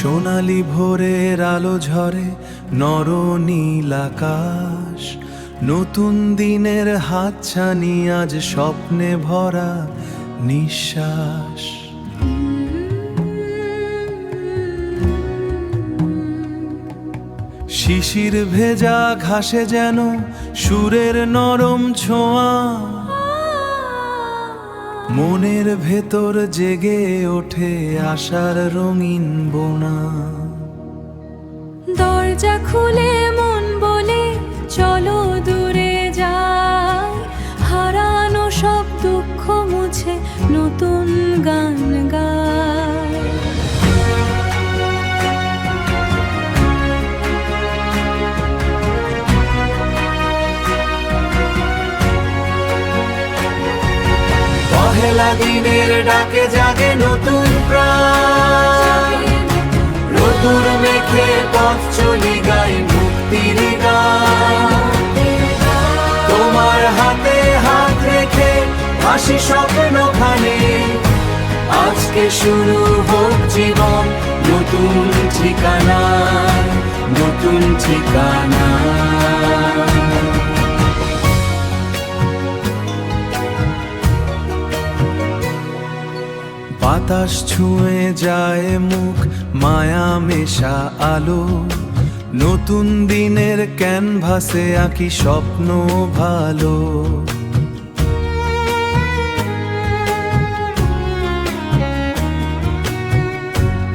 সোনালি ভোরের আলো ঝরে নর নীল আকাশ, নতুন দিনের হাতছানি আজ স্বপ্নে ভরা নিঃশ্বাস। শিশির ভেজা ঘাসে যেন সুরের নরম ছোঁয়া, মনের ভেতর জেগে ওঠে আশার রঙিন বোনা। দরজা খুলে মন বলে চলো দূরে যাই, হারানো সব দুঃখ মুছে নতুন গান গাই। পহেলা দিনের ডাকে জাগে নতুন প্রাণ, রোদুর মেখে পথ চলি গাই মুক্তির গান। তোমার হাতে হাত রেখে হাসি স্বপ্নখানে, আজকে শুরু হোক জীবন নতুন ঠিকানা, নতুন ঠিকানা। বাতাস ছুঁয়ে যায় মুখ, মায়া মেশা আলো, নতুন দিনের ক্যানভাসে আঁকি স্বপ্ন ভালো।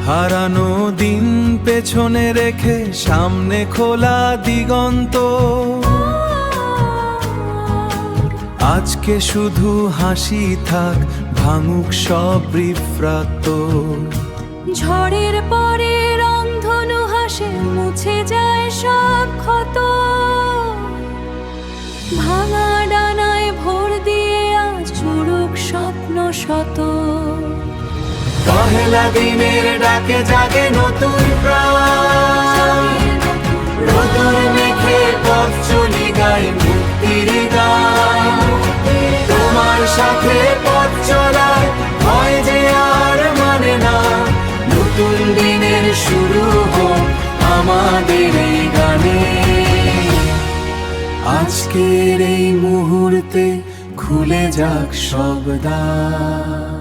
হারানো দিন পেছনে রেখে সামনে খোলা দিগন্ত, আজকে শুধু হাসি থাক ভাঙুক সব বিভ্রান্ত। ঝড়ের পরে রংধনু হাসে মুছে যায় সব ক্ষত, ভাঙা ডানায় ভোর দিয়ে আজ জুড়ুক স্বপ্ন শত। পহেলা দিনের ডাকে জাগে নতুন প্রাণ, রোদুর মেখে পথ চলি গাই মুক্তির গান। তোমার সাথে পথ চলায় ভয় যে আর মানে না, নতুন দিনের শুরু হোক আমাদের এই গানে। আজকের এই মুহূর্তে খুলে যাক সব দ্বার।